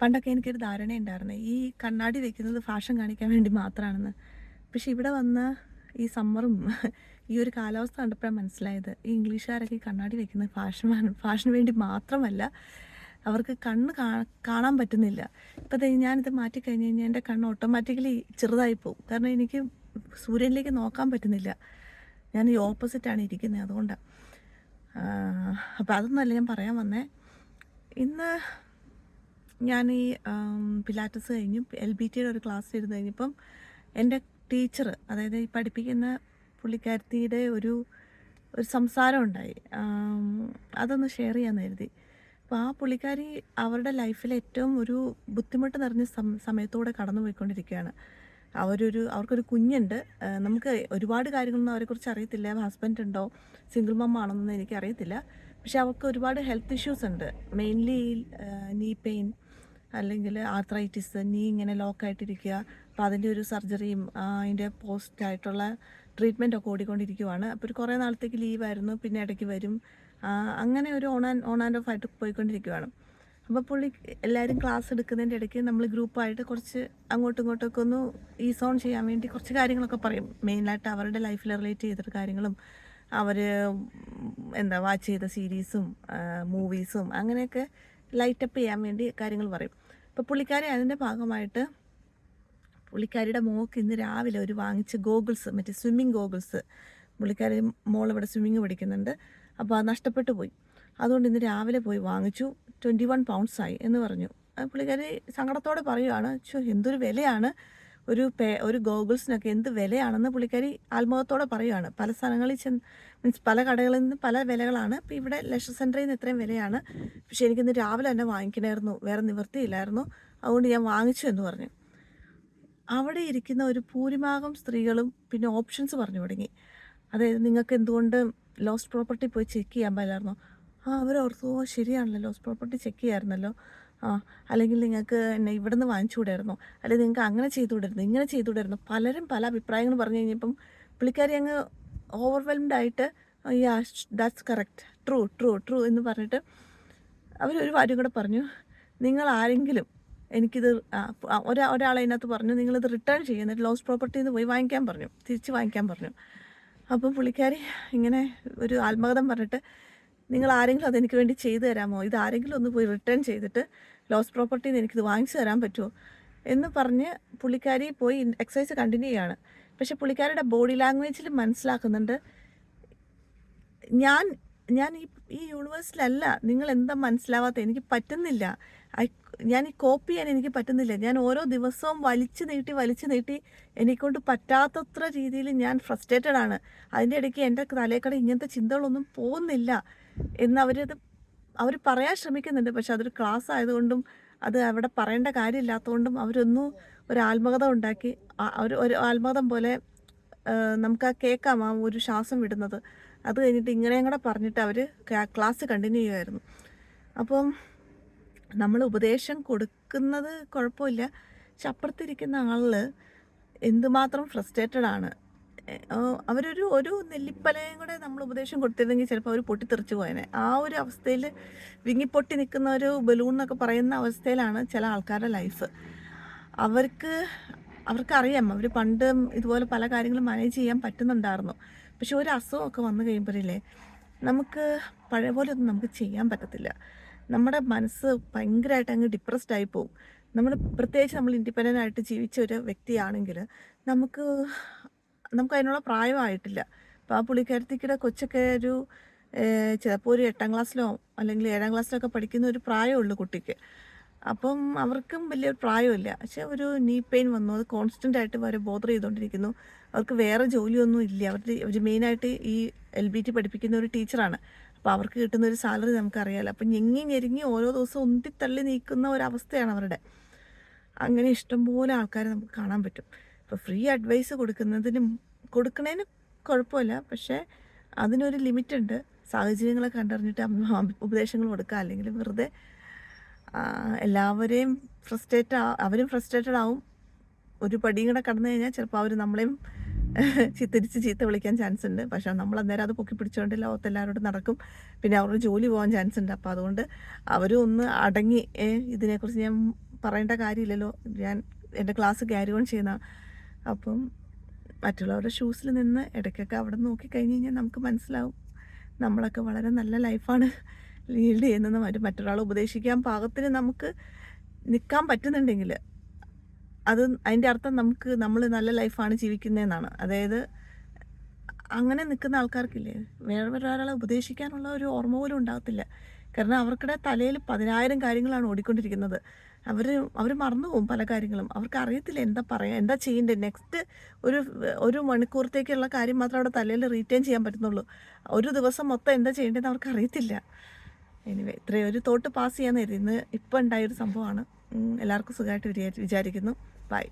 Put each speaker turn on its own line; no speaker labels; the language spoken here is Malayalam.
പണ്ടൊക്കെ എനിക്കൊരു ധാരണയുണ്ടായിരുന്നു ഈ കണ്ണാടി വെക്കുന്നത് ഫാഷൻ കാണിക്കാൻ വേണ്ടി മാത്രമാണെന്ന്. പക്ഷെ ഇവിടെ വന്ന് ഈ സമ്മറും ഈ ഒരു കാലാവസ്ഥ കണ്ടപ്പോഴാണ് മനസ്സിലായത് ഈ ഇംഗ്ലീഷുകാരൊക്കെ ഈ കണ്ണാടി വെക്കുന്നത് ഫാഷന് വേണ്ടി മാത്രമല്ല, അവർക്ക് കണ്ണ് കാണാൻ പറ്റുന്നില്ല. ഇപ്പം ദേ ഞാനിത് മാറ്റിക്കഴിഞ്ഞ് കഴിഞ്ഞാൽ എൻ്റെ കണ്ണ് ഓട്ടോമാറ്റിക്കലി ചെറുതായി പോകും. കാരണം എനിക്ക് സൂര്യനിലേക്ക് നോക്കാൻ പറ്റുന്നില്ല. ഞാൻ ഈ ഓപ്പോസിറ്റാണ് ഇരിക്കുന്നത്, അതുകൊണ്ടാണ്. അപ്പോൾ അതൊന്നുമല്ല ഞാൻ പറയാൻ വന്നേ. ഇന്ന് ഞാൻ ഈ പിലാറ്റസ് കഴിഞ്ഞു LBTയുടെ ഒരു ക്ലാസ് ഇരുന്ന് കഴിഞ്ഞപ്പം എൻ്റെ ടീച്ചർ, അതായത് ഈ പഠിപ്പിക്കുന്ന പുള്ളിക്കാരത്തിയുടെ ഒരു സംസാരം ഉണ്ടായി. അതൊന്ന് ഷെയർ ചെയ്യാമെന്ന് കരുതി. അപ്പോൾ ആ പുള്ളിക്കാരി അവരുടെ ലൈഫിലെ ഏറ്റവും ഒരു ബുദ്ധിമുട്ട് നിറഞ്ഞ സമയത്തൂടെ കടന്നു പോയിക്കൊണ്ടിരിക്കുകയാണ്. അവർക്കൊരു കുഞ്ഞുണ്ട്. നമുക്ക് ഒരുപാട് കാര്യങ്ങളൊന്നും അവരെക്കുറിച്ച് അറിയത്തില്ല. ഹസ്ബൻഡ് ഉണ്ടോ, സിംഗിൾ മം ആണെന്നൊന്നും എനിക്കറിയത്തില്ല. പക്ഷെ അവർക്ക് ഒരുപാട് ഹെൽത്ത് ഇഷ്യൂസ് ഉണ്ട്. മെയിൻലി നീ പെയിൻ, അല്ലെങ്കിൽ ആർത്രൈറ്റിസ്, നീ ഇങ്ങനെ ലോക്കായിട്ടിരിക്കുക. അപ്പോൾ അതിൻ്റെ ഒരു സർജറിയും അതിൻ്റെ പോസ്റ്റായിട്ടുള്ള ട്രീറ്റ്മെൻറ്റൊക്കെ ഓടിക്കൊണ്ടിരിക്കുവാണ്. അപ്പോൾ ഒരു കുറേ നാളത്തേക്ക് ലീവായിരുന്നു, പിന്നെ ഇടയ്ക്ക് വരും. അങ്ങനെ ഒരു ഓൺ ആൻഡ് ഓഫ് ആയിട്ട് പോയിക്കൊണ്ടിരിക്കുവാണ്. അപ്പോൾ പുള്ളി എല്ലാവരും ക്ലാസ് എടുക്കുന്നതിൻ്റെ ഇടയ്ക്ക് നമ്മൾ ഗ്രൂപ്പായിട്ട് കുറച്ച് അങ്ങോട്ടും ഇങ്ങോട്ടൊക്കെ ഒന്ന് ഈസ് ഓൺ ചെയ്യാൻ വേണ്ടി കുറച്ച് കാര്യങ്ങളൊക്കെ പറയും. മെയിനായിട്ട് അവരുടെ ലൈഫിൽ റിലേറ്റ് ചെയ്തിട്ട് കാര്യങ്ങളും അവർ വാച്ച് ചെയ്ത സീരീസും മൂവീസും അങ്ങനെയൊക്കെ ലൈറ്റപ്പ് ചെയ്യാൻ വേണ്ടി കാര്യങ്ങൾ പറയും. അപ്പോൾ പുള്ളിക്കാരി അതിൻ്റെ ഭാഗമായിട്ട് പുള്ളിക്കാരിയുടെ മോൾക്ക് ഇന്ന് രാവിലെ ഒരു വാങ്ങിച്ച ഗോഗിൾസ്, മറ്റേ സ്വിമ്മിങ് ഗോഗിൾസ്, പുള്ളിക്കാരി മോളിവിടെ സ്വിമ്മിങ് പഠിക്കുന്നുണ്ട്. അപ്പോൾ അത് നഷ്ടപ്പെട്ടു പോയി. അതുകൊണ്ട് ഇന്ന് രാവിലെ പോയി വാങ്ങിച്ചു. 21 പൗണ്ട്സായി എന്ന് പറഞ്ഞു. പുള്ളിക്കാരി സങ്കടത്തോടെ പറയുകയാണ്, എന്തൊരു വിലയാണ് ഒരു ഗോഗിൾസിനൊക്കെ, എന്ത് വിലയാണെന്ന് പുള്ളിക്കാരി ആത്മഹത്തോടെ പറയുകയാണ്. പല സ്ഥലങ്ങളിൽ മീൻസ് പല കടകളിൽ നിന്ന് പല വിലകളാണ്. ഇപ്പോൾ ഇവിടെ ലെഷർ സെൻറ്ററിൽ നിന്ന് ഇത്രയും വിലയാണ്. പക്ഷേ എനിക്കിന്ന് രാവിലെ തന്നെ വാങ്ങിക്കണമായിരുന്നു, വേറെ നിവൃത്തിയില്ലായിരുന്നു, അതുകൊണ്ട് ഞാൻ വാങ്ങിച്ചു എന്ന് പറഞ്ഞു. അവിടെ ഇരിക്കുന്ന ഒരു ഭൂരിഭാഗം സ്ത്രീകളും പിന്നെ ഓപ്ഷൻസ് പറഞ്ഞു തുടങ്ങി. അതായത് നിങ്ങൾക്ക് എന്തുകൊണ്ട് ലോസ്റ്റ് പ്രോപ്പർട്ടി പോയി ചെക്ക് ചെയ്യാൻ പാടില്ലായിരുന്നോ? അവരോർത്തു, ശരിയാണല്ലോ, ലോസ്റ്റ് പ്രോപ്പർട്ടി ചെക്ക് ചെയ്യാമായിരുന്നല്ലോ. അല്ലെങ്കിൽ നിങ്ങൾക്ക് എന്നെ ഇവിടെ നിന്ന് വാങ്ങിച്ചുകൂടായിരുന്നോ, അല്ലെങ്കിൽ നിങ്ങൾക്ക് അങ്ങനെ ചെയ്തുകൂടായിരുന്നു, ഇങ്ങനെ ചെയ്തുകൂടായിരുന്നു. പലരും പല അഭിപ്രായങ്ങൾ പറഞ്ഞു കഴിഞ്ഞപ്പം പുള്ളിക്കാരി അങ്ങ് ഓവർവെൽംഡ് ആയിട്ട് yeah that's correct, true true true എന്ന് പറഞ്ഞിട്ട് അവരൊരു കാര്യം കൂടെ പറഞ്ഞു. നിങ്ങൾ ആരെങ്കിലും എനിക്കിത് ഒരാളതിനകത്ത് പറഞ്ഞു, നിങ്ങളിത് റിട്ടേൺ ചെയ്യുന്നിട്ട് ലോസ്റ്റ് പ്രോപ്പർട്ടിയിൽ നിന്ന് പോയി വാങ്ങിക്കാൻ പറഞ്ഞു, തിരിച്ച് വാങ്ങിക്കാൻ പറഞ്ഞു. അപ്പം പുള്ളിക്കാരി ഇങ്ങനെ ഒരു ആത്മകഥം പറഞ്ഞിട്ട്, നിങ്ങൾ ആരെങ്കിലും അതെനിക്ക് വേണ്ടി ചെയ്തു തരാമോ, ഇത് ആരെങ്കിലും ഒന്ന് പോയി റിട്ടേൺ ചെയ്തിട്ട് ലോസ്റ്റ് പ്രോപ്പർട്ടിയിൽ നിന്ന് എനിക്കിത് വാങ്ങിച്ചു തരാൻ പറ്റുമോ എന്ന് പറഞ്ഞ് പുള്ളിക്കാരി പോയി എക്സസൈസ് കണ്ടിന്യൂ ചെയ്യാണ്. പക്ഷെ പുള്ളിക്കാരിയുടെ ബോഡി ലാംഗ്വേജിൽ മനസ്സിലാക്കുന്നുണ്ട്, ഞാൻ ഈ യൂണിവേഴ്സിലല്ല, നിങ്ങൾ എന്താ മനസ്സിലാവാത്ത, എനിക്ക് പറ്റുന്നില്ല, ഞാൻ ഈ കോപ്പി ചെയ്യാൻ എനിക്ക് പറ്റുന്നില്ല. ഞാൻ ഓരോ ദിവസവും വലിച്ചു നീട്ടി എനിക്കൊണ്ട് പറ്റാത്തത്ര രീതിയിൽ ഞാൻ ഫ്രസ്ട്രേറ്റഡ് ആണ്. അതിൻ്റെ ഇടയ്ക്ക് എൻ്റെ തലേക്കട ഇങ്ങനത്തെ ചിന്തകളൊന്നും പോകുന്നില്ല എന്ന് അവർ പറയാൻ ശ്രമിക്കുന്നുണ്ട്. പക്ഷെ അതൊരു ക്ലാസ് ആയതുകൊണ്ടും അത് അവിടെ പറയേണ്ട കാര്യമില്ലാത്തതുകൊണ്ടും അവരൊന്നും ഒരു ആത്മകഥ ഉണ്ടാക്കി, ഒരു ആത്മകഥം പോലെ നമുക്ക് കേൾക്കാം ആ ഒരു ശ്വാസം വിടുന്നത്. അത് കഴിഞ്ഞിട്ട് ഇങ്ങനെയും കൂടെ പറഞ്ഞിട്ട് അവർ ക്ലാസ് കണ്ടിന്യൂ ചെയ്യുമായിരുന്നു. അപ്പം നമ്മൾ ഉപദേശം കൊടുക്കുന്നത് കുഴപ്പമില്ല, പക്ഷെ അപ്പുറത്തിരിക്കുന്ന ആളിൽ എന്തുമാത്രം ഫ്രസ്ട്രേറ്റഡ് ആണ്. ഒരു നെല്ലിപ്പലയും കൂടെ നമ്മൾ ഉപദേശം കൊടുത്തിരുന്നെങ്കിൽ ചിലപ്പോൾ അവർ പൊട്ടിത്തെറിച്ച് പോയനെ. ആ ഒരു അവസ്ഥയിൽ വിങ്ങിപ്പൊട്ടി നിൽക്കുന്ന ഒരു ബലൂൺ എന്നൊക്കെ പറയുന്ന അവസ്ഥയിലാണ് ചില ആൾക്കാരുടെ ലൈഫ്. അവർക്കറിയാം, അവർ പണ്ട് ഇതുപോലെ പല കാര്യങ്ങളും മാനേജ് ചെയ്യാൻ പറ്റുന്നുണ്ടായിരുന്നു. പക്ഷെ ഒരു അസുഖമൊക്കെ വന്നു കഴിയുമ്പോഴേ നമുക്ക് പഴയ പോലെ ഒന്നും നമുക്ക് ചെയ്യാൻ പറ്റത്തില്ല. നമ്മുടെ മനസ്സ് ഭയങ്കരമായിട്ട് അങ്ങ് ഡിപ്രസ്ഡ് ആയി പോകും. പ്രത്യേകിച്ച് നമ്മൾ ഇൻഡിപെൻഡൻ്റ് ആയിട്ട് ജീവിച്ച ഒരു വ്യക്തിയാണെങ്കിൽ നമുക്ക് അതിനുള്ള പ്രായമായിട്ടില്ല. അപ്പോൾ ആ പുള്ളിക്കാരത്തിയുടെ കൊച്ചൊക്കെ ചിലപ്പോൾ ഒരു 8ാം ക്ലാസ്സിലോ അല്ലെങ്കിൽ 7ാം ക്ലാസ്സിലോ ഒക്കെ പഠിക്കുന്ന ഒരു പ്രായമുള്ളൂ കുട്ടിക്ക്. അപ്പം അവർക്കും വലിയൊരു പ്രായമില്ല. പക്ഷെ ഒരു നീ പെയിൻ വന്നു, അത് കോൺസ്റ്റൻ്റ് ആയിട്ട് വരെ ബോധർ ചെയ്തുകൊണ്ടിരിക്കുന്നു. അവർക്ക് വേറെ ജോലിയൊന്നും ഇല്ല. അവർ മെയിനായിട്ട് ഈ LBT പഠിപ്പിക്കുന്ന ഒരു ടീച്ചറാണ്. അപ്പോൾ അവർക്ക് കിട്ടുന്ന ഒരു സാലറി നമുക്കറിയാമല്ലോ. അപ്പം ഞെരുങ്ങി ഓരോ ദിവസവും ഉന്തിത്തള്ളി നീക്കുന്ന ഒരവസ്ഥയാണ് അവരുടെ. അങ്ങനെ ഇഷ്ടംപോലെ ആൾക്കാരെ നമുക്ക് കാണാൻ പറ്റും. ഇപ്പോൾ ഫ്രീ അഡ്വൈസ് കൊടുക്കുന്നതിന് കുഴപ്പമില്ല, പക്ഷേ അതിനൊരു ലിമിറ്റുണ്ട്. സാഹചര്യങ്ങളെ കണ്ടറിഞ്ഞിട്ട് ഉപദേശങ്ങൾ കൊടുക്കുക, അല്ലെങ്കിൽ വെറുതെ എല്ലാവരെയും അവരും ഫ്രസ്ട്രേറ്റഡ് ആവും. ഒരു പടിയും കൂടെ കടന്നു കഴിഞ്ഞാൽ ചിലപ്പോൾ അവർ നമ്മളെയും തിരിച്ച് ചീത്ത വിളിക്കാൻ ചാൻസ് ഉണ്ട്. പക്ഷേ നമ്മൾ അന്നേരം അത് പൊക്കി പിടിച്ചുകൊണ്ട് ലോകത്തെല്ലാവരോടും നടക്കും. പിന്നെ അവരുടെ ജോലി പോകാൻ ചാൻസ് ഉണ്ട്. അപ്പോൾ അതുകൊണ്ട് അവരും ഒന്ന് അടങ്ങി ഇതിനെക്കുറിച്ച് ഞാൻ പറയേണ്ട കാര്യമില്ലല്ലോ, ഞാൻ എൻ്റെ ക്ലാസ് ക്യാരി ഓൺ ചെയ്യുന്ന. അപ്പം മറ്റുള്ളവരുടെ ഷൂസിൽ നിന്ന് ഇടയ്ക്കൊക്കെ അവിടെ നോക്കിക്കഴിഞ്ഞ് കഴിഞ്ഞാൽ നമുക്ക് മനസ്സിലാവും നമ്മളൊക്കെ വളരെ നല്ല ലൈഫാണ് ലീഡ് ചെയ്യുന്നത്. മറ്റൊരാളെ ഉപദേശിക്കാൻ പാകത്തിന് നമുക്ക് നിൽക്കാൻ പറ്റുന്നുണ്ടെങ്കിൽ അത് അതിൻ്റെ അർത്ഥം നമ്മൾ നല്ല ലൈഫാണ് ജീവിക്കുന്നതെന്നാണ്. അതായത് അങ്ങനെ നിൽക്കുന്ന ആൾക്കാർക്കില്ലേ വേറെ ഒരാളെ ഉപദേശിക്കാനുള്ള ഒരു ഓർമ്മ പോലും ഉണ്ടാകത്തില്ല. കാരണം അവർക്കിടെ തലയിൽ 10,000 കാര്യങ്ങളാണ് ഓടിക്കൊണ്ടിരിക്കുന്നത്. അവർ മറന്നു പോകും പല കാര്യങ്ങളും. അവർക്ക് അറിയത്തില്ല എന്താ പറയുക, എന്താ ചെയ്യേണ്ടത്. നെക്സ്റ്റ് ഒരു മണിക്കൂറത്തേക്കുള്ള കാര്യം മാത്രമേ അവിടെ തലയിൽ റീറ്റെയിൻ ചെയ്യാൻ പറ്റുന്നുള്ളൂ. ഒരു ദിവസം മൊത്തം എന്താ ചെയ്യേണ്ടതെന്ന് അവർക്ക് അറിയത്തില്ല. എനിവേ, ഇത്രയും ഒരു തോട്ട് പാസ് ചെയ്യാൻ ഇന്ന് ഇപ്പം ഉണ്ടായൊരു സംഭവമാണ്. എല്ലാവർക്കും സുഖമായിട്ട് വിചാരിക്കുന്നു. ബൈ.